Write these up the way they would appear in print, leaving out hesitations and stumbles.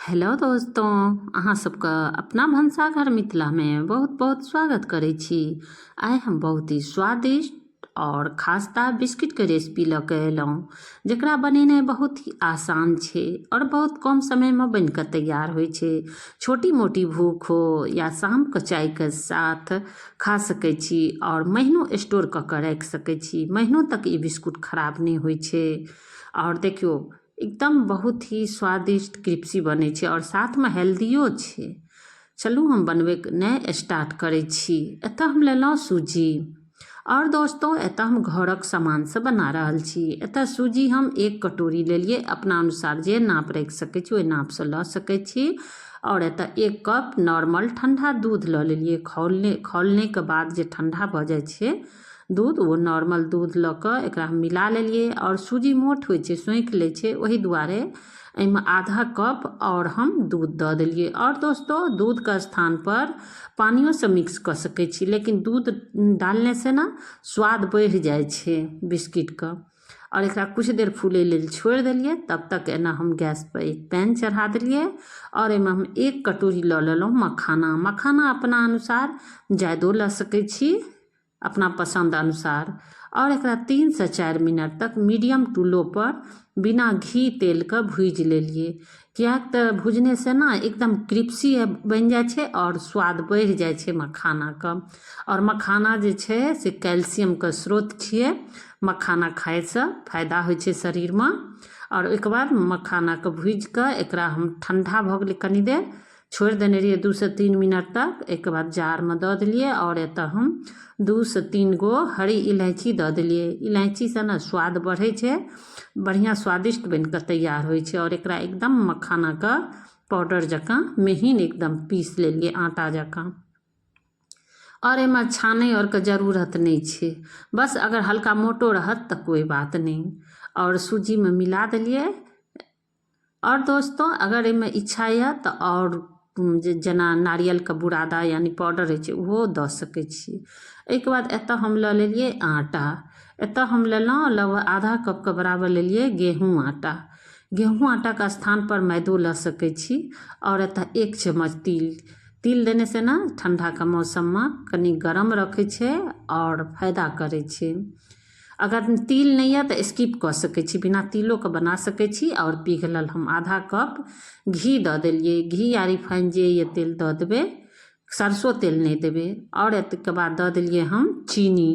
Hello दोस्तों, अहाँ सबके अपना भनसाघर मिथिला में बहुत बहुत स्वागत करै छी। आइ हम बहुत ही स्वादिष्ट और खास्ता बिस्किट के रेसिपी लऽ के अयलहुँ, जकरा बनेनाइ बहुत ही आसान छै और बहुत कम समय में बन के तैयार होइ छै। छोटी मोटी भूख हो या शाम के चाय के साथ खा सकै छी और महीनों स्टोर कऽ के राखि सकै छी। महीनों तक ई बिस्कुट खराब नहीं होइ छै। और देखियो, एकदम बहुत ही स्वादिष्ट क्रिस्पी बनै छै और साथ में हेल्दियो छै। चलू हम बनबै ने स्टार्ट करै छी। एतऽ हम लेलहुँ सूजी और दोस्तों एतऽ हम घरक सामान से बना रहल छी। एतऽ सूजी हम 1 कटोरी लेलिए, अपना अनुसार जे नाप राखि सकै छी ओहि नाप से लऽ सकै छी। और एतऽ 1 कप नॉर्मल ठंडा दूध लऽ लेलिए। खौलने के बाद जे ठंडा भऽ जाइ छै दूध, वो नॉर्मल दूध लऽ कऽ एकरा हम मिला लेलिए। और सूजी मोट होइ छै, सोखि लै छै, ओहि दुआरे एहिमे आधा कप और हम दूध दऽ देलिए। और दोस्तों दूध के स्थान पर पानियो से मिक्स कऽ सकै छी, लेकिन दूध डालने से ना स्वाद बढ़ि जाइ छै बिस्किट का। और एकरा कुछ देर फूले लेल छोड़ि देलिए। तब तक एना हम गैस पर एक पैन चढ़ा देलिए और एहिमे हम 1 कटोरी लऽ लेलहुँ मखाना। मखाना अपना अनुसार जायदो लऽ सकै छी, अपना पसंद अनुसार। और एकरा 3 से 4 मिनट तक मीडियम टू लो पर बिना घी तेल के भूज लेलिए। कियाक तऽ भुजने से ना एकदम क्रिस्पी बन जाइ छै और स्वाद बढ़ि जाइ छै मखाना का। और मखाना जे छै से कैल्शियम के स्रोत छिए। मखाना खाए से फायदा होइ छै शरीर में। और एक बाद मखाना के भूज के एकरा हम ठंडा भऽ गेलै, कनी देर छोड़ि देने रहिए 2 से 3 मिनट तक। एक बाद जार में दऽ देलिए और एतऽ हम 2 से 3 गो हरी इलायची दऽ देलिए। इलायची से ना स्वाद बढ़ै छै, बढ़िया स्वादिष्ट बन के तैयार होइ छै। और एकरा एकदम मखाना का पाउडर जकाँ महीन एकदम पीस लेलिए, आटा जकाँ। और एमा छाने और के जरूरत नहीं छै, बस अगर हल्का मोटो रहत तो कोई बात नहीं। और सूजी में मिला देलिए। और दोस्तों अगर एमे इच्छा है तो और जेना नारियल के बुरादा यानी पाउडर है वो दऽ सकै छी। एक बाद एतऽ हम लऽ लेलिए आटा। एतऽ हम लेलहुँ लगभग आधा कप के बराबर लेलिए गेहूँ आटा। गेहूँ आटा का स्थान पर मैदो लऽ सकै छी। और एतऽ 1 चम्मच तिल देने से ना ठंडा के मौसम में कनी गरम रखे छै और फायदा करे छै। अगर तिल नहीं है तो स्किप कर सकै छी, बिना तिलो के बना सकै छी। और पिघलल हम आधा कप घी दऽ देलिए। घी या रिफाइन जे ये तेल दऽ देबै, सरसों तेल नहीं देबै। और एतके बाद दऽ देलिए हम चीनी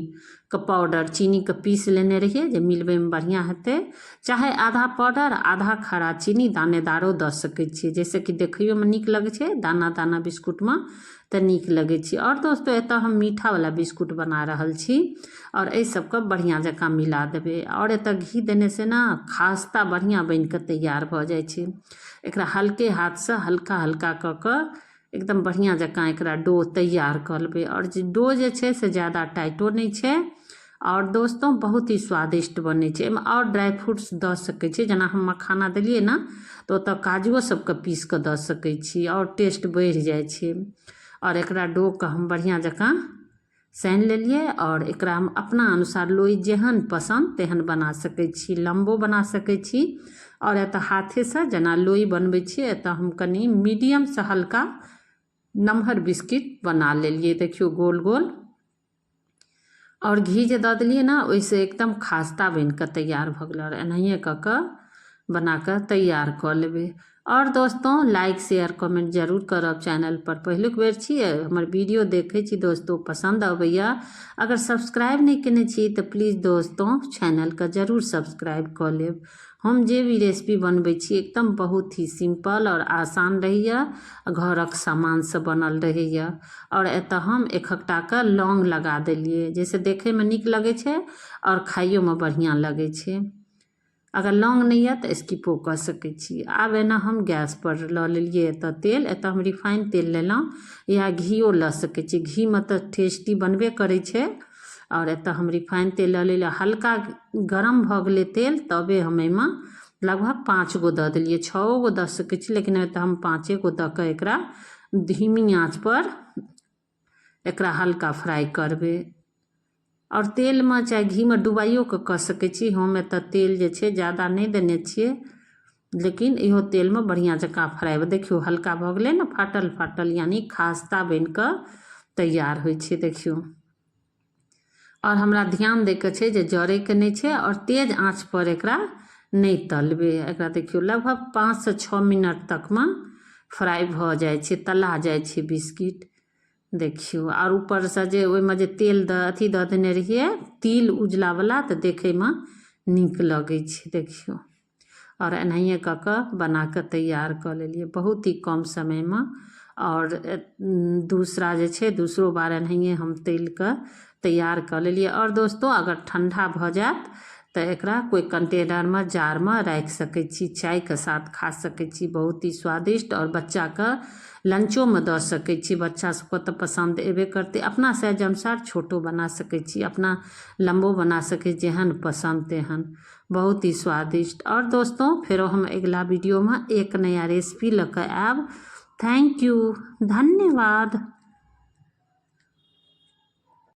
के पाउडर। चीनी के पीस लेने रहिए जे मिलबै में बढ़िया हेतै। चाहे आधा पाउडर आधा खड़ा चीनी दानेदारो दऽ सकै छियै, जैसे कि देखियो में नीक लगे छै, दाना दाना बिस्कुट में तऽ नीक लगे छै। और दोस्तों एतऽ हम मीठा वाला बिस्कुट बना रहल छी और एहि सबके बढ़िया जकाँ मिला देबै। और एतऽ घी देने से ना खास्ता बढ़िया बन के तैयार भऽ जाइ छै। एकरा हल्के हाथ से हल्का हल्का कऽ के एकदम बढ़िया जकाँ एकरा डो तैयार कर लेबै। और डो जे छै से ज़्यादा टाइटो नहीं छै। और दोस्तों बहुत ही स्वादिष्ट बने छै। एहिमे और ड्राई फ्रूट्स दऽ सकै छी, जेना हम मखाना देलिए ना तो ओतऽ काजुओ सबके पीस के दऽ सकै छी और टेस्ट बढ़ि जाइ छै। और एकरा डो के हम बढ़िया जकाँ सान लेलिए। और एकरा हम अपना अनुसार लोई जेहन पसंद तेहन बना सकै छी, लम्बो बना सकै छी। और एतऽ हाथे से जेना लोई बनबै छी, एतऽ हम कनी मीडियम से हल्का नमहर बिस्किट बना लेलिए, देखियो गोल गोल। और घी जे दऽ देलिए ना ओइसे एकदम खास्ता बन के तैयार भऽ गेल। और एनाहिए कऽ के बना के तैयार कऽ लेबै। और दोस्तों लाइक शेयर कमेंट जरूर करब। चैनल पर पहिलुक बेर छियै, हमर वीडियो देखै छी दोस्तों, पसंद अबैया। अगर सब्सक्राइब नहीं केने छी तो प्लीज़ दोस्तों चैनल के जरूर सब्सक्राइब कऽ लेब। हम जे भी रेसिपी बनबै छी एकदम बहुत ही सिंपल और आसान रहैया, घरक सामान से बनल रहैया। और एतऽ हम एकटा के लौंग लगा देलिए, जैसे देखे में नीक लगे छै और खाइयो में बढ़िया लगे छै। अगर लौंग नहीं है तो स्किपो कर सकै छी। आब एना हम गैस पर लऽ लेलिए एतऽ तेल। एतऽ हम रिफाइन तेल लेलहुँ या घीओ लऽ सकै छी, घी में तो टेस्टी बनबे करै छै। और एतऽ हम रिफाइन तेल लऽ लेलिए। हल्का गरम भऽ गेलै तेल तबे हम एहिमे लगभग 5 गो दऽ देलिए, 6 गो दऽ सकै छी, लेकिन एतऽ हम 5 गो दऽ के एकरा धीमी आँच पर एकरा हल्का फ्राई करबै। और तेल में चाहे घी में डुबाइयो के कर सकै छी। हम एतऽ तेल जे छै ज़्यादा नहीं देने छियै, लेकिन इहो तेल में बढ़िया जकाँ फ्राई। देखियो हल्का भ गेलै ने, फाटल फाटल, यानी खास्ता बन कऽ तैयार होइ छै। देखियो, और हमरा ध्यान दै के छै जे जरे के नहीं छै और तेज आँच पर एकरा नहीं तलबे। एकरा देखियो लगभग 5 से 6 मिनट तक में फ्राई भ जाय छै, तला जाय छै बिस्किट। देखियो, और ऊपर से जे ओहिमे जे तेल अथी दऽ देने रहिए तिल उजला वाला, तऽ देखे में नीक लगे छै। देखियो, और एनाहिए कऽ कऽ बना कऽ तैयार कऽ लेलिए बहुत ही कम समय में। और दूसरा जे छै दूसरो बार एनाहिए हम तैल कऽ तैयार कऽ लेलिए। और दोस्तों, अगर ठंडा भ जात तऽ एकरा कोई कंटेनर में, जार में राख सकै छी, चाय के साथ खा सकै छी। बहुत ही स्वादिष्ट, और बच्चा के लंचो में दऽ सकै छी। बच्चा सबके तऽ पसंद एबे करते। अपना साइज अनुसार छोटो बना सकै छी, अपना लंबो बना सकै, जेहन पसंद तेहन। बहुत ही स्वादिष्ट। और दोस्तों, फेरो हम अगला वीडियो में एक नया रेसिपी लऽ कऽ आयब। थैंक यू, धन्यवाद।